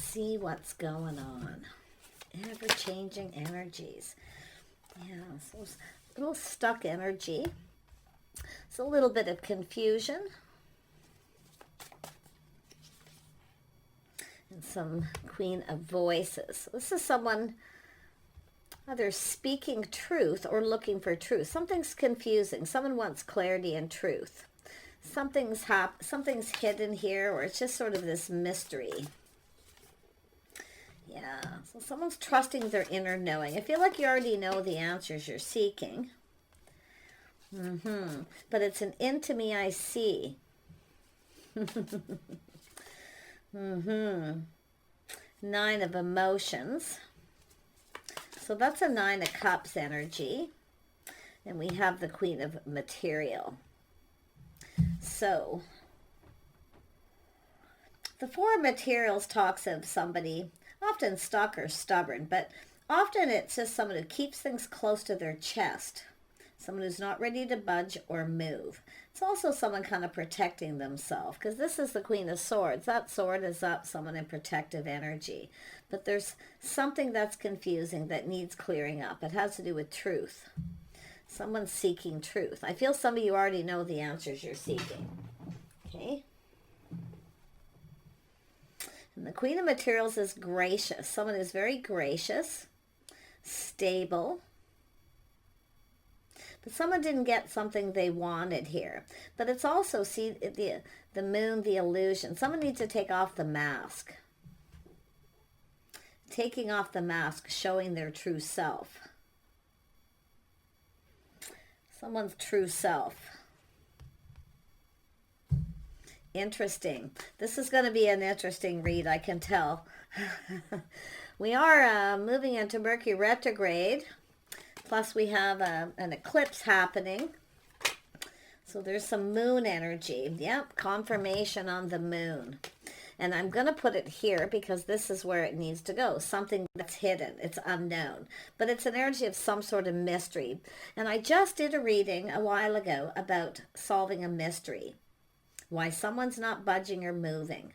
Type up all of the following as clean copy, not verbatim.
see what's going on. Ever-changing energies. Yeah, so it's a little stuck energy. It's a little bit of confusion. And some Queen of Voices. This is someone either speaking truth or looking for truth. Something's confusing. Someone wants clarity and truth. Something's hidden here, or it's just sort of this mystery. Yeah, so someone's trusting their inner knowing. I feel like you already know the answers you're seeking. But it's an into me I see. Nine of Emotions. So that's a Nine of Cups energy. And we have the Queen of Material. So the Four of Materials talks of somebody often stuck or stubborn, but often it's just someone who keeps things close to their chest, someone who's not ready to budge or move. It's also someone kind of protecting themselves, because this is the Queen of Swords. That sword is up, someone in protective energy. But there's something that's confusing that needs clearing up. It has to do with truth. Someone's seeking truth. I feel some of you already know the answers you're seeking. Okay. And the Queen of Materials is gracious. Someone is very gracious, stable. But someone didn't get something they wanted here. But it's also, see, the moon, the illusion. Someone needs to take off the mask. Taking off the mask, showing their true self. Someone's true self. Interesting. This is going to be an interesting read, I can tell. We are moving into Mercury retrograde. Plus we have an eclipse happening. So there's some moon energy. Yep, confirmation on the moon. And I'm going to put it here because this is where it needs to go. Something that's hidden. It's unknown. But it's an energy of some sort of mystery. And I just did a reading a while ago about solving a mystery. Why someone's not budging or moving.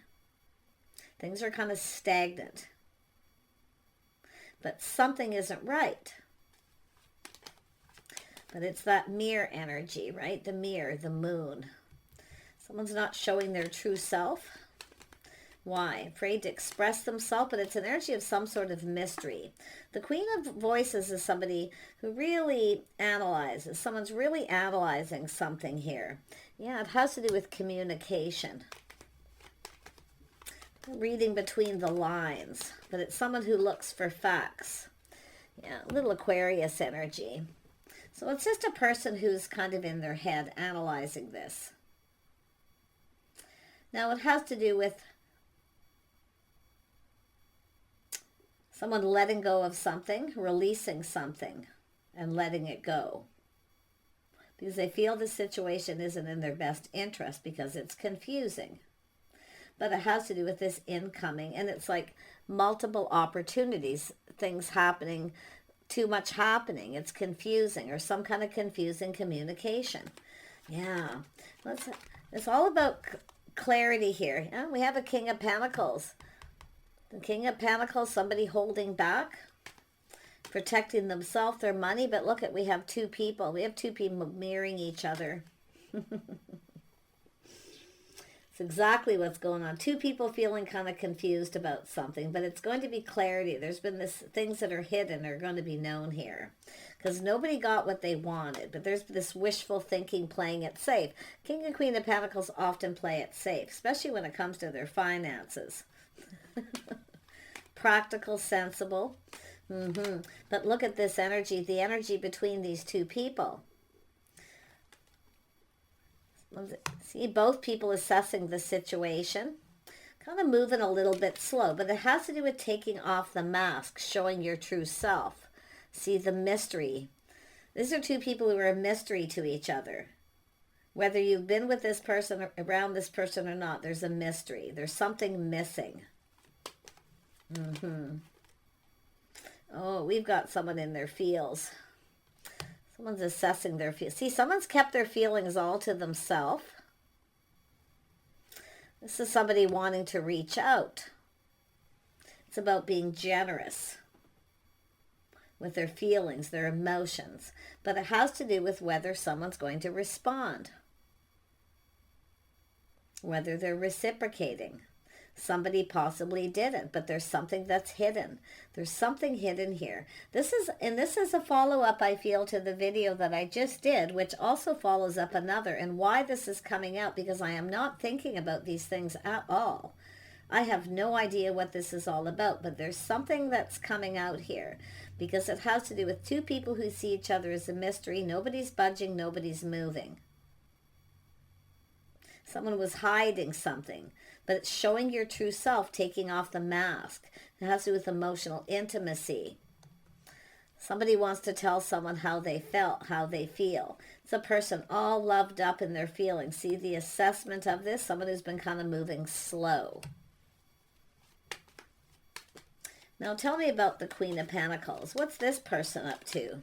Things are kind of stagnant. But something isn't right. But it's that mirror energy, right? The mirror, the moon. Someone's not showing their true self. Why? Afraid to express themselves, but it's an energy of some sort of mystery. The Queen of Voices is somebody who really analyzes. Someone's really analyzing something here. Yeah, it has to do with communication. Reading between the lines, but it's someone who looks for facts. Yeah, a little Aquarius energy. So it's just a person who's kind of in their head analyzing this. Now it has to do with someone letting go of something, releasing something, and letting it go. Because they feel the situation isn't in their best interest because it's confusing. But it has to do with this incoming, and it's like multiple opportunities, things happening, too much happening. It's confusing, or some kind of confusing communication. Yeah, it's all about clarity here. Yeah, we have a King of Pentacles. The King of Pentacles, somebody holding back, protecting themselves, their money. But look at, we have two people. We have two people mirroring each other. It's exactly what's going on. Two people feeling kind of confused about something, but it's going to be clarity. There's been things that are hidden are going to be known here because nobody got what they wanted, but there's this wishful thinking, playing it safe. King and Queen of Pentacles often play it safe, especially when it comes to their finances. Practical, sensible. But look at this energy, the energy between these two people. See, both people assessing the situation, kind of moving a little bit slow, but it has to do with taking off the mask, showing your true self. See the mystery. These are two people who are a mystery to each other. Whether you've been with this person or around this person or not, there's a mystery. There's something missing. Oh, we've got someone in their feels. Someone's assessing their feelings. See, someone's kept their feelings all to themselves. This is somebody wanting to reach out. It's about being generous with their feelings, their emotions. But it has to do with whether someone's going to respond, whether they're reciprocating. Somebody possibly didn't, but there's something that's hidden. There's something hidden here. This is a follow-up, I feel, to the video that I just did, which also follows up another. And why this is coming out, because I am not thinking about these things at all. I have no idea what this is all about, but there's something that's coming out here, because it has to do with two people who see each other as a mystery. Nobody's budging, nobody's moving. Someone was hiding something, but it's showing your true self, taking off the mask. It has to do with emotional intimacy. Somebody wants to tell someone how they felt, how they feel. It's a person all loved up in their feelings. See the assessment of this? Someone who's been kind of moving slow. Now tell me about the Queen of Pentacles. What's this person up to?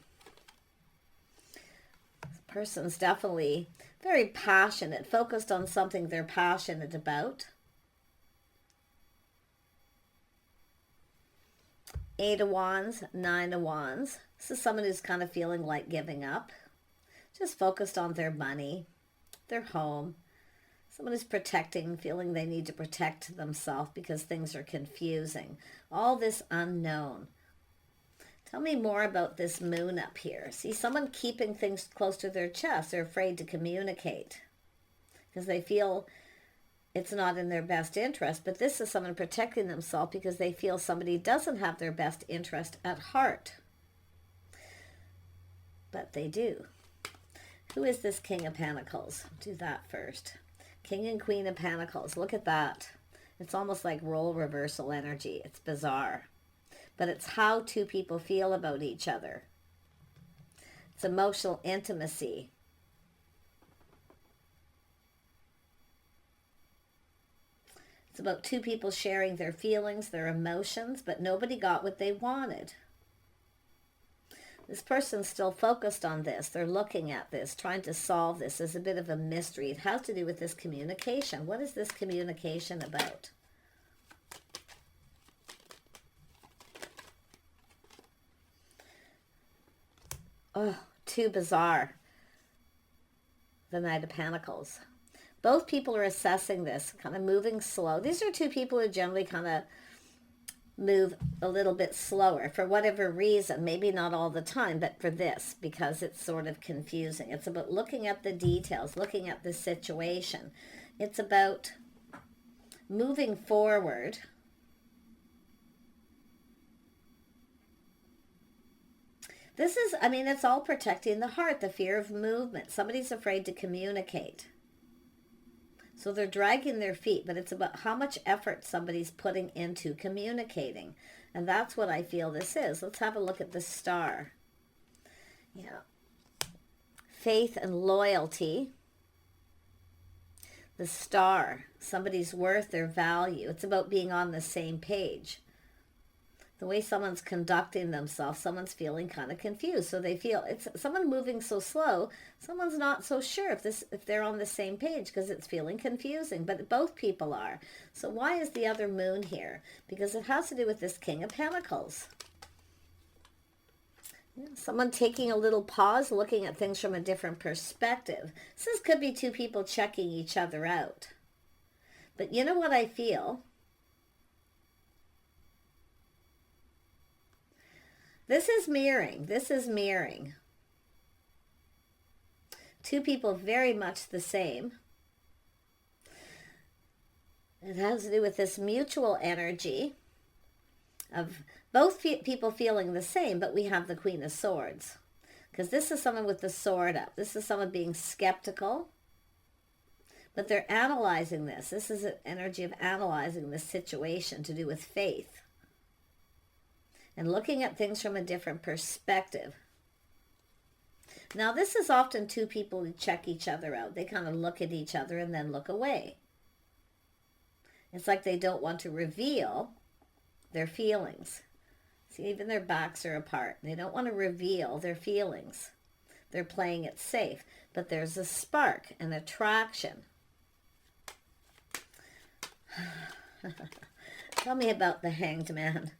This person's definitely very passionate, focused on something they're passionate about. 8 of Wands, 9 of Wands. This is someone who's kind of feeling like giving up. Just focused on their money, their home. Someone who's protecting, feeling they need to protect themselves because things are confusing. All this unknown. Tell me more about this moon up here. See, someone keeping things close to their chest. They're afraid to communicate because they feel it's not in their best interest. But this is someone protecting themselves because they feel somebody doesn't have their best interest at heart. But they do. Who is this King of Pentacles? Do that first. King and Queen of Pentacles. Look at that. It's almost like role reversal energy. It's bizarre. But it's how two people feel about each other. It's emotional intimacy. It's about two people sharing their feelings, their emotions, but nobody got what they wanted. This person's still focused on this. They're looking at this, trying to solve this. As a bit of a mystery. It has to do with this communication. What is this communication about? Oh, too bizarre. The Knight of Pentacles. Both people are assessing this, kind of moving slow. These are two people who generally kind of move a little bit slower for whatever reason. Maybe not all the time, but for this, because it's sort of confusing. It's about looking at the details, looking at the situation. It's about moving forward. This is, I mean, it's all protecting the heart, the fear of movement. Somebody's afraid to communicate. So they're dragging their feet, but it's about how much effort somebody's putting into communicating. And that's what I feel this is. Let's have a look at the star. Yeah. Faith and loyalty. The star. Somebody's worth, their value. It's about being on the same page. The way someone's conducting themselves, someone's feeling kind of confused. So they feel it's someone moving so slow, someone's not so sure if they're on the same page because it's feeling confusing, but both people are. So why is the other moon here? Because it has to do with this King of Pentacles. Someone taking a little pause, looking at things from a different perspective. This could be two people checking each other out. But you know what I feel? This is mirroring. This is mirroring. Two people very much the same. It has to do with this mutual energy of both people feeling the same, but we have the Queen of Swords. Because this is someone with the sword up. This is someone being skeptical. But they're analyzing this. This is an energy of analyzing this situation to do with faith. And looking at things from a different perspective. Now, this is often two people who check each other out. They kind of look at each other and then look away. It's like they don't want to reveal their feelings. See, even their backs are apart. They don't want to reveal their feelings. They're playing it safe. But there's a spark, an attraction. Tell me about the Hanged Man.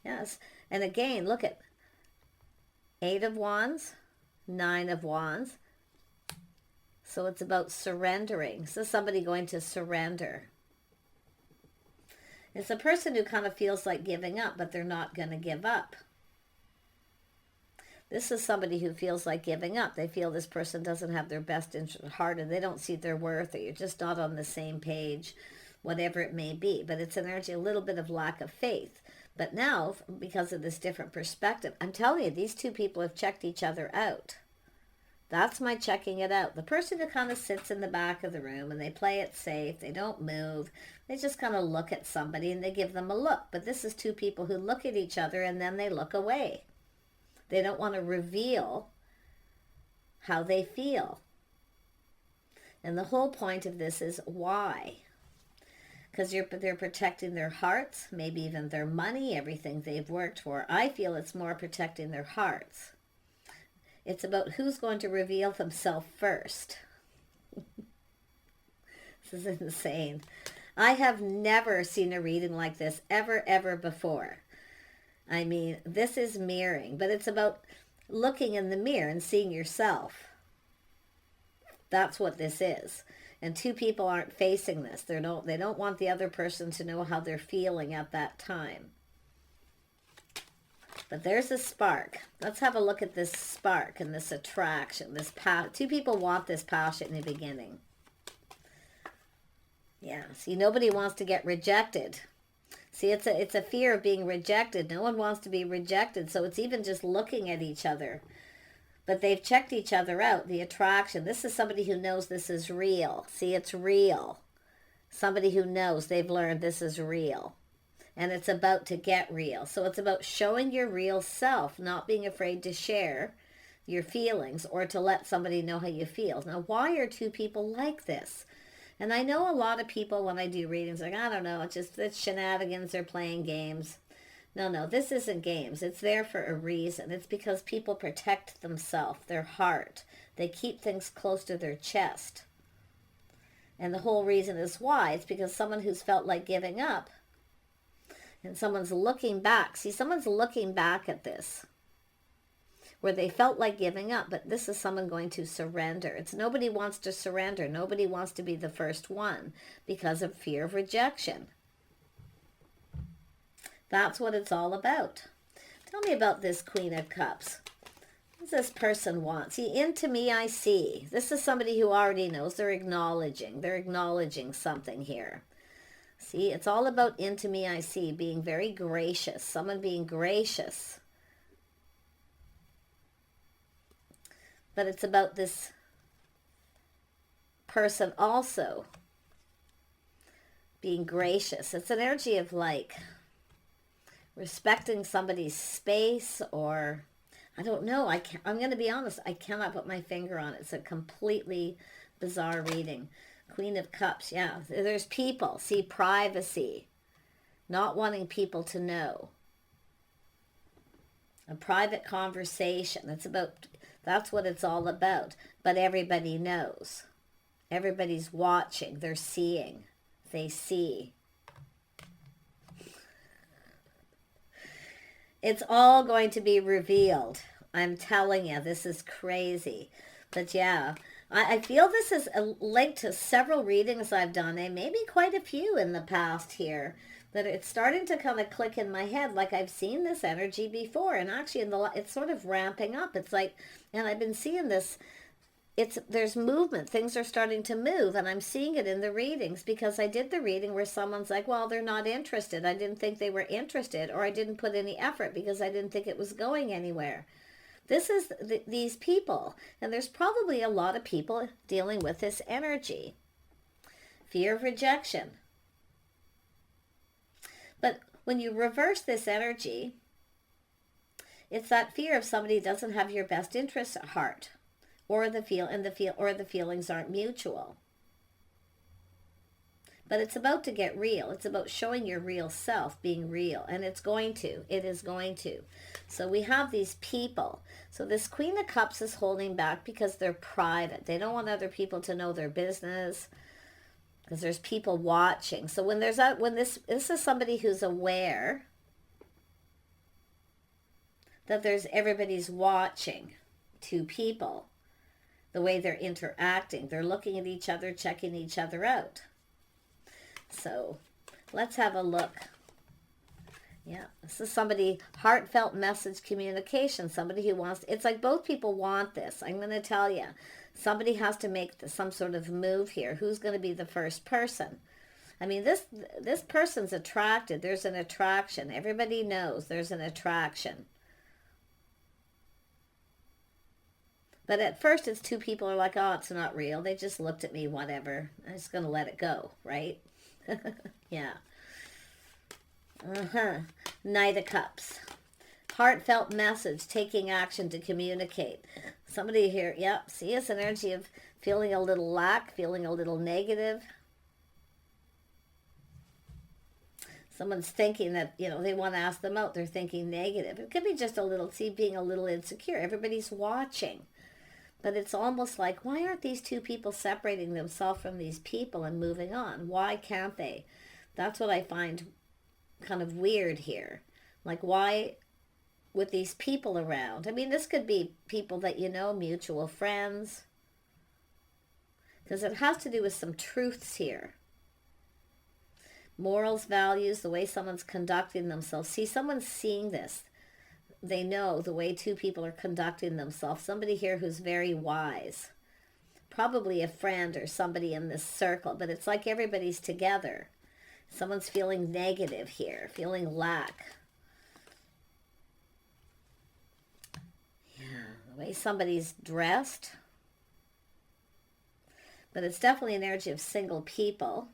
Yes. And again, look at 8 of Wands, 9 of Wands. So it's about surrendering. So somebody going to surrender. It's a person who kind of feels like giving up, but they're not going to give up. This is somebody who feels like giving up. They feel this person doesn't have their best interest at heart, and they don't see their worth, or you're just not on the same page, whatever it may be. But it's an energy, a little bit of lack of faith. But now, because of this different perspective, I'm telling you, these two people have checked each other out. That's my checking it out. The person who kind of sits in the back of the room and they play it safe, they don't move, they just kind of look at somebody and they give them a look. But this is two people who look at each other and then they look away. They don't want to reveal how they feel. And the whole point of this is why? Because they're protecting their hearts, maybe even their money, everything they've worked for. I feel it's more protecting their hearts. It's about who's going to reveal themselves first. This is insane. I have never seen a reading like this ever before. I mean, this is mirroring, but it's about looking in the mirror and seeing yourself. That's what this is. And two people aren't facing this. They don't want the other person to know how they're feeling at that time. But there's a spark. Let's have a look at this spark and this attraction. Two people want this passion in the beginning. Yeah, see, nobody wants to get rejected. See, it's a fear of being rejected. No one wants to be rejected, so it's even just looking at each other. But they've checked each other out, the attraction. This is somebody who knows this is real. See, it's real. Somebody who knows, they've learned this is real. And it's about to get real. So it's about showing your real self, not being afraid to share your feelings or to let somebody know how you feel. Now, why are two people like this? And I know a lot of people, when I do readings, like, I don't know, it's shenanigans, they're playing games. No, this isn't games. It's there for a reason. It's because people protect themselves, their heart. They keep things close to their chest. And the whole reason is why. It's because someone who's felt like giving up, and someone's looking back. See, someone's looking back at this, where they felt like giving up, but this is someone going to surrender. It's nobody wants to surrender. Nobody wants to be the first one because of fear of rejection. That's what it's all about. Tell me about this Queen of Cups. What does this person want? See, into me I see. This is somebody who already knows. They're acknowledging something here. See, it's all about into me I see, being very gracious. Someone being gracious. But it's about this person also being gracious. It's an energy of like respecting somebody's space, or I don't know. I'm going to be honest. I cannot put my finger on it. It's a completely bizarre reading. Queen of Cups. Yeah, there's people. See, privacy. Not wanting people to know. A private conversation. That's what it's all about. But everybody knows. Everybody's watching. They're seeing. They see. It's all going to be revealed. I'm telling you, this is crazy. But yeah, I feel this is linked to several readings I've done, and maybe quite a few in the past here, that it's starting to kind of click in my head, like I've seen this energy before, and actually it's sort of ramping up. It's like, and I've been seeing this, there's movement, things are starting to move, and I'm seeing it in the readings, because I did the reading where someone's like, well, they're not interested. I didn't think they were interested, or I didn't put any effort because I didn't think it was going anywhere. This is these people, and there's probably a lot of people dealing with this energy. Fear of rejection. But when you reverse this energy, it's that fear of somebody doesn't have your best interest at heart, or the feelings aren't mutual. But it's about to get real. It's about showing your real self, being real. And it is going to. So we have these people. So this Queen of Cups is holding back because they're private. They don't want other people to know their business. because there's people watching. So when there's when this is somebody who's aware that there's everybody's watching two people, the way they're interacting. They're looking at each other, checking each other out. So let's have a look. Yeah, this is somebody, heartfelt message communication, somebody who wants, it's like both people want this. I'm going to tell you, somebody has to make some sort of move here. Who's going to be the first person? I mean, this person's attracted. There's an attraction. Everybody knows there's an attraction. But at first, it's two people are like, oh, it's not real. They just looked at me, whatever. I'm just going to let it go, right? Yeah. Knight of Cups. Heartfelt message, taking action to communicate. Somebody here, yep, see, it's an energy of feeling a little lack, feeling a little negative. Someone's thinking that, you know, they want to ask them out. They're thinking negative. It could be just a little, see, being a little insecure. Everybody's watching. But it's almost like, why aren't these two people separating themselves from these people and moving on? Why can't they? That's what I find kind of weird here. Like, why with these people around? I mean, this could be people that you know, mutual friends. Because it has to do with some truths here. Morals, values, the way someone's conducting themselves. See, someone's seeing this. They know the way two people are conducting themselves. Somebody here who's very wise. Probably a friend or somebody in this circle. But it's like everybody's together. Someone's feeling negative here. Feeling lack. Yeah, the way somebody's dressed. But it's definitely an energy of single people.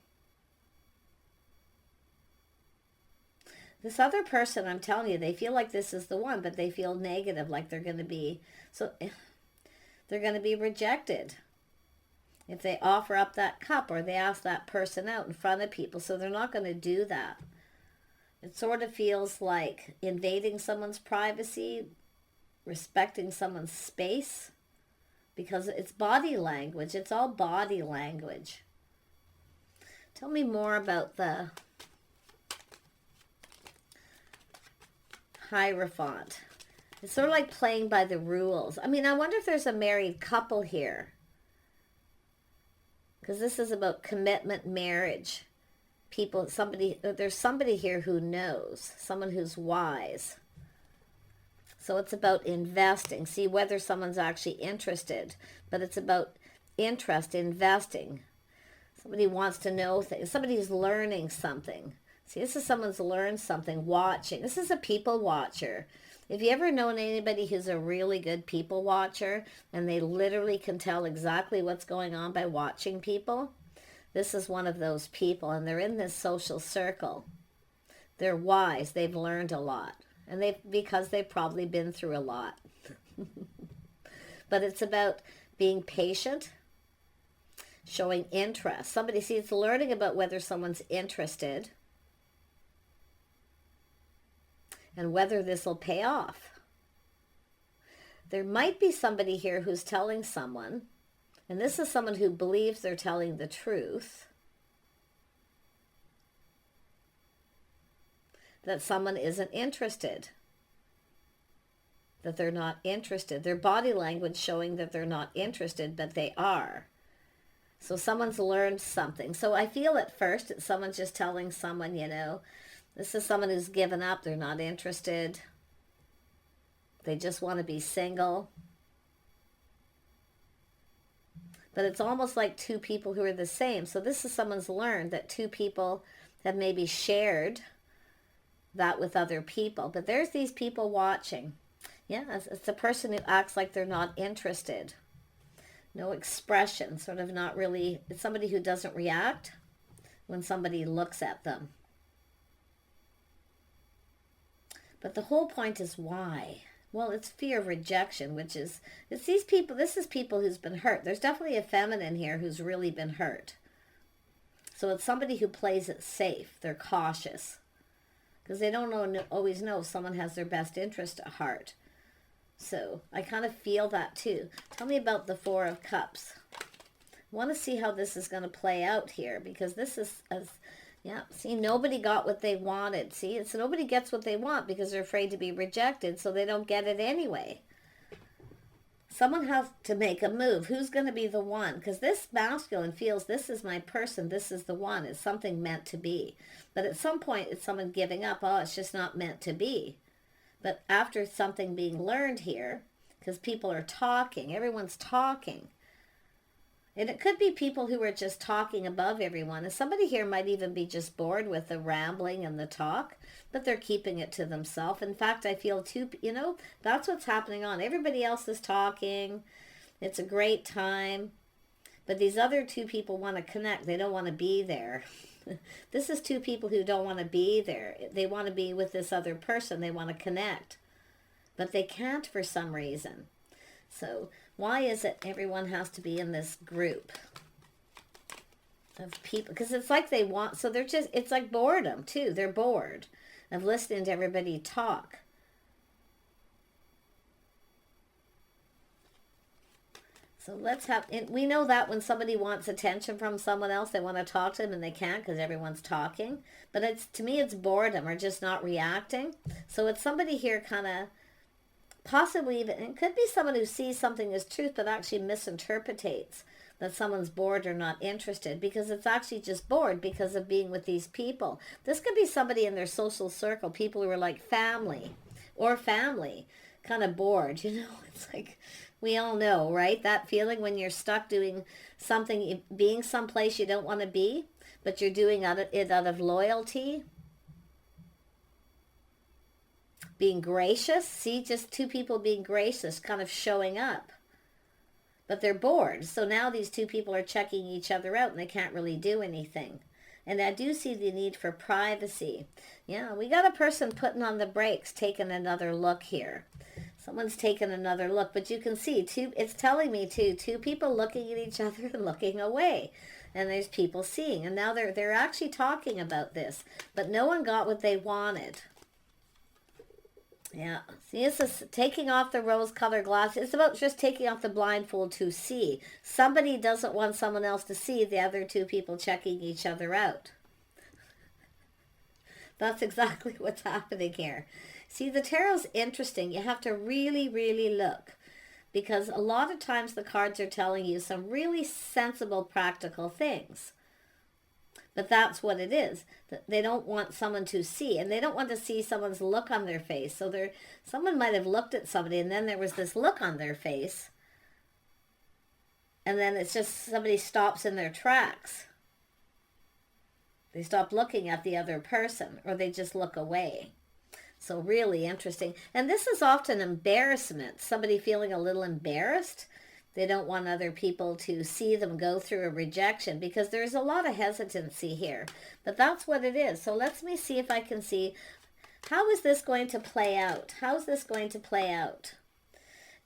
This other person, I'm telling you, they feel like this is the one, but they feel negative, like they're going to be, so they're going to be rejected if they offer up that cup or they ask that person out in front of people. So they're not going to do that. It sort of feels like invading someone's privacy, respecting someone's space, because it's body language. It's all body language. Tell me more about the Hierophant. It's sort of like playing by the rules. I mean, I wonder if there's a married couple here. Because this is about commitment, marriage. People, there's somebody here who knows. Someone who's wise. So it's about investing. See whether someone's actually interested. But it's about interest, investing. Somebody wants to know things. Somebody's learning something. See, this is someone's learned something, watching. This is a people watcher. If you ever known anybody who's a really good people watcher and they literally can tell exactly what's going on by watching people, this is one of those people, and they're in this social circle. They're wise. They've learned a lot, and because they've probably been through a lot. But it's about being patient, showing interest. Somebody, see, it's learning about whether someone's interested and whether this will pay off. There might be somebody here who's telling someone, and this is someone who believes they're telling the truth, that someone isn't interested, that they're not interested. Their body language showing that they're not interested, but they are. So someone's learned something. So I feel at first that someone's just telling someone, you know, this is someone who's given up. They're not interested. They just want to be single. But it's almost like two people who are the same. So this is someone's learned that two people have maybe shared that with other people. But there's these people watching. Yeah, it's a person who acts like they're not interested. No expression, sort of not really. It's somebody who doesn't react when somebody looks at them. But the whole point is why? Well, it's fear of rejection, which is, it's these people, this is people who's been hurt. There's definitely a feminine here who's really been hurt. So it's somebody who plays it safe. They're cautious. Because they don't always know if someone has their best interest at heart. So I kind of feel that too. Tell me about the Four of Cups. I want to see how this is going to play out here, because this is, yeah, see, nobody got what they wanted. See, it's nobody gets what they want because they're afraid to be rejected, so they don't get it anyway. Someone has to make a move. Who's going to be the one? Because this masculine feels, this is my person, this is the one. It's something meant to be. But at some point, it's someone giving up. Oh, it's just not meant to be. But after something being learned here, because people are talking, everyone's talking. And it could be people who are just talking above everyone. And somebody here might even be just bored with the rambling and the talk, but they're keeping it to themselves. In fact, I feel too, you know, that's what's happening on. Everybody else is talking. It's a great time. But these other two people want to connect. They don't want to be there. This is two people who don't want to be there. They want to be with this other person. They want to connect. But they can't for some reason. So why is it everyone has to be in this group of people? Because it's like they want, so they're just, it's like boredom too. They're bored of listening to everybody talk. So let's have, and we know that when somebody wants attention from someone else, they want to talk to them and they can't because everyone's talking. But it's, to me, it's boredom or just not reacting. So it's somebody here kind of, possibly even, it could be someone who sees something as truth but actually misinterpretates that someone's bored or not interested, because it's actually just bored because of being with these people. This could be somebody in their social circle, people who are like family, kind of bored, you know. It's like, we all know, right? That feeling when you're stuck doing something, being someplace you don't want to be, but you're doing it out of loyalty. Being gracious, see, just two people being gracious, kind of showing up. But they're bored. So now these two people are checking each other out and they can't really do anything. And I do see the need for privacy. Yeah, we got a person putting on the brakes, taking another look here. Someone's taking another look, but you can see it's telling me two people looking at each other and looking away. And there's people seeing. And now they're actually talking about this. But no one got what they wanted. Yeah, see, this is taking off the rose-colored glasses. It's about just taking off the blindfold to see. Somebody doesn't want someone else to see the other two people checking each other out. That's exactly what's happening here. See, the tarot's interesting. You have to really, really look, because a lot of times the cards are telling you some really sensible, practical things. But that's what it is. They don't want someone to see, and they don't want to see someone's look on their face. So someone might have looked at somebody, and then there was this look on their face, and then it's just somebody stops in their tracks. They stop looking at the other person, or they just look away. So really interesting. And this is often embarrassment. Somebody feeling a little embarrassed. They don't want other people to see them go through a rejection, because there's a lot of hesitancy here. But that's what it is. So let me see if I can see, how is this going to play out? How is this going to play out?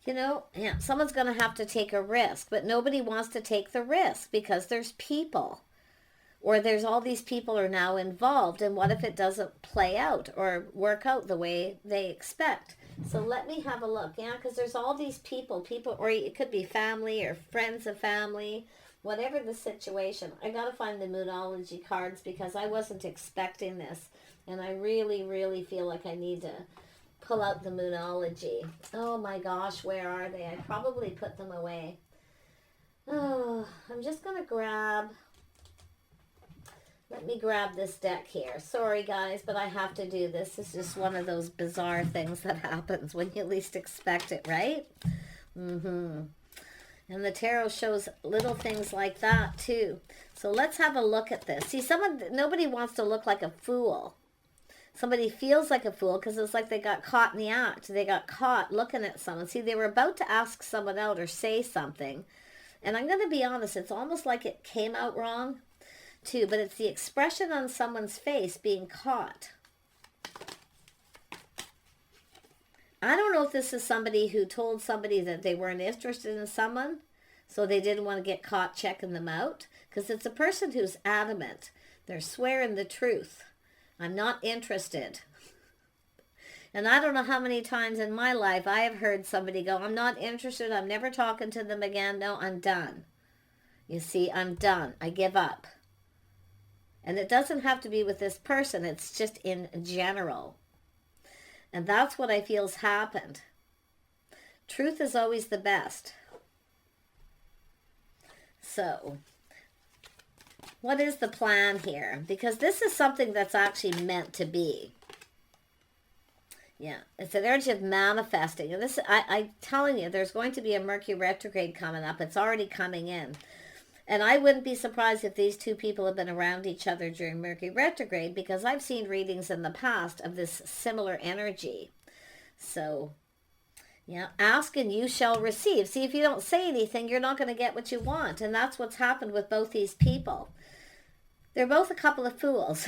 You know, yeah, someone's going to have to take a risk, but nobody wants to take the risk because there's people. Or there's all these people are now involved, and what if it doesn't play out or work out the way they expect? So let me have a look, yeah, because there's all these people, or it could be family or friends of family, whatever the situation. I got to find the Moonology cards because I wasn't expecting this, and I really, really feel like I need to pull out the Moonology. Oh my gosh, where are they? I probably put them away. Oh, I'm just going to grab... Let me grab this deck here. Sorry, guys, but I have to do this. This is just one of those bizarre things that happens when you least expect it, right? And the tarot shows little things like that, too. So let's have a look at this. See, nobody wants to look like a fool. Somebody feels like a fool because it's like they got caught in the act. They got caught looking at someone. See, they were about to ask someone out or say something. And I'm going to be honest, it's almost like it came out wrong, too, but it's the expression on someone's face being caught. I don't know if this is somebody who told somebody that they weren't interested in someone, so they didn't want to get caught checking them out, because it's a person who's adamant. They're swearing the truth. I'm not interested. And I don't know how many times in my life I have heard somebody go, I'm not interested, I'm never talking to them again, no, I'm done. You see, I'm done. I give up. And it doesn't have to be with this person. It's just in general. And that's what I feel's happened. Truth is always the best. So, what is the plan here? Because this is something that's actually meant to be. Yeah, it's an energy of manifesting. And this, I'm telling you, there's going to be a Mercury retrograde coming up. It's already coming in. And I wouldn't be surprised if these two people have been around each other during Mercury retrograde, because I've seen readings in the past of this similar energy. So, yeah, ask and you shall receive. See, if you don't say anything, you're not going to get what you want. And that's what's happened with both these people. They're both a couple of fools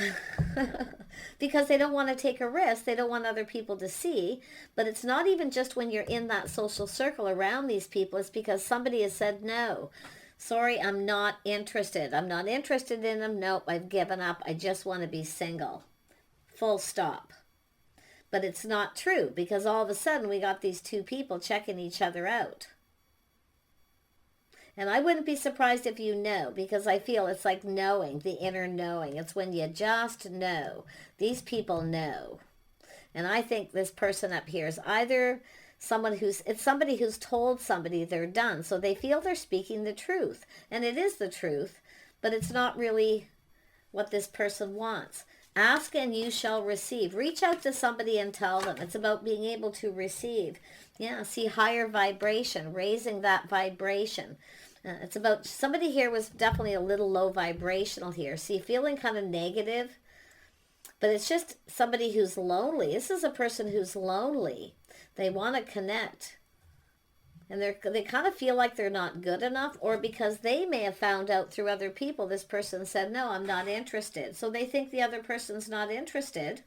because they don't want to take a risk. They don't want other people to see. But it's not even just when you're in that social circle around these people. It's because somebody has said, no, sorry, I'm not interested. I'm not interested in them. Nope, I've given up. I just want to be single. Full stop. But it's not true, because all of a sudden we got these two people checking each other out. And I wouldn't be surprised if you know, because I feel it's like knowing, the inner knowing. It's when you just know. These people know. And I think this person up here is either it's somebody who's told somebody they're done. So they feel they're speaking the truth. And it is the truth, but it's not really what this person wants. Ask and you shall receive. Reach out to somebody and tell them. It's about being able to receive. Yeah, see, higher vibration, raising that vibration. It's about, somebody here was definitely a little low vibrational here. See, feeling kind of negative, but it's just somebody who's lonely. This is a person who's lonely. They want to connect. And they kind of feel like they're not good enough, or because they may have found out through other people, this person said, no, I'm not interested. So they think the other person's not interested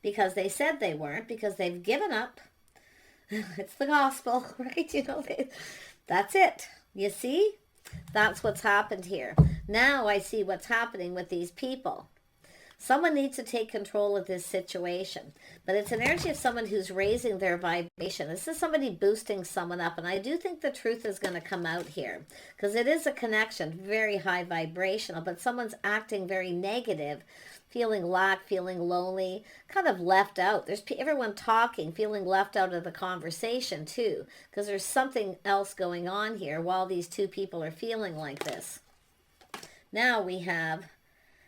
because they said they weren't, because they've given up. It's the gospel, right? You know, that's it. You see? That's what's happened here. Now I see what's happening with these people. Someone needs to take control of this situation. But it's an energy of someone who's raising their vibration. This is somebody boosting someone up. And I do think the truth is going to come out here. Because it is a connection, very high vibrational. But someone's acting very negative, feeling lack, feeling lonely, kind of left out. There's everyone talking, feeling left out of the conversation too. Because there's something else going on here while these two people are feeling like this. Now we have...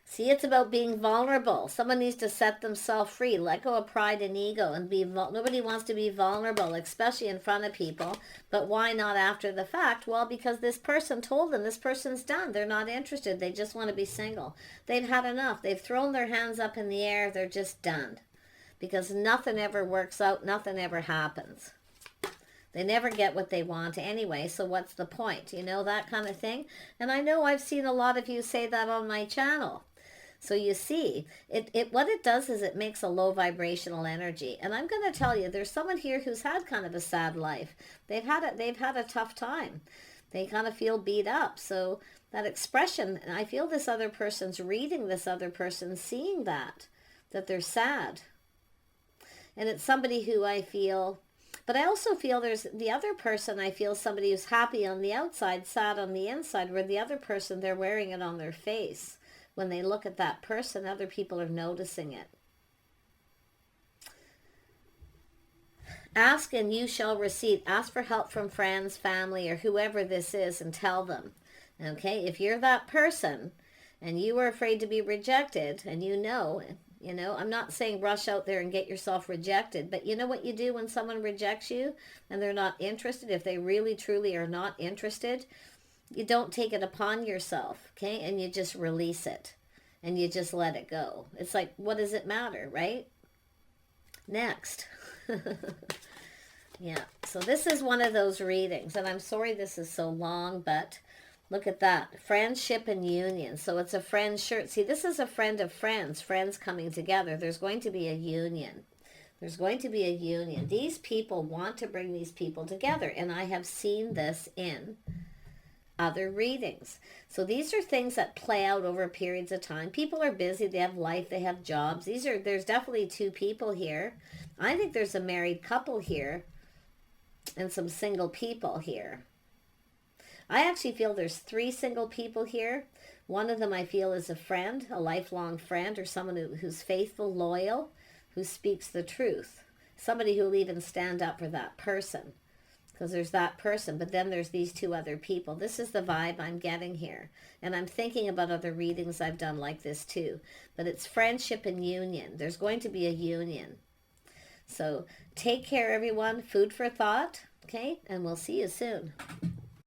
See, it's about being vulnerable. Someone needs to set themselves free, let go of pride and ego, and nobody wants to be vulnerable, especially in front of people. But why not after the fact? Well, because this person told them this person's done. They're not interested. They just want to be single. They've had enough. They've thrown their hands up in the air. They're just done. Because nothing ever works out. Nothing ever happens. They never get what they want anyway, so what's the point? You know, that kind of thing. And I know I've seen a lot of you say that on my channel. So you see, what it does is it makes a low vibrational energy. And I'm going to tell you, there's someone here who's had kind of a sad life. They've had a tough time. They kind of feel beat up. So that expression, I feel this other person's reading this other person, seeing that they're sad. And it's somebody who I feel, but I also feel there's the other person, I feel somebody who's happy on the outside, sad on the inside, where the other person, they're wearing it on their face. When they look at that person, other people are noticing it. Ask and you shall receive. Ask for help from friends, family, or whoever this is, and tell them. Okay, if you're that person and you are afraid to be rejected, and you know, I'm not saying rush out there and get yourself rejected, but you know what you do when someone rejects you and they're not interested? If they really, truly are not interested, you don't take it upon yourself, okay? And you just release it. And you just let it go. It's like, what does it matter, right? Next. Yeah, so this is one of those readings. And I'm sorry this is so long, but look at that. Friendship and union. So it's a friend shirt. See, this is a friend of friends. Friends coming together. There's going to be a union. There's going to be a union. These people want to bring these people together. And I have seen this in other readings. So these are things that play out over periods of time. People are busy, they have life, they have jobs. There's definitely two people here. I think there's a married couple here and some single people here. I actually feel there's 3 single people here. One of them I feel is a friend, a lifelong friend, or someone who's faithful, loyal, who speaks the truth. Somebody who will even stand up for that person. Because there's that person, but then there's these 2 other people. This is the vibe I'm getting here. And I'm thinking about other readings I've done like this too. But it's friendship and union. There's going to be a union. So take care, everyone. Food for thought. Okay? And we'll see you soon.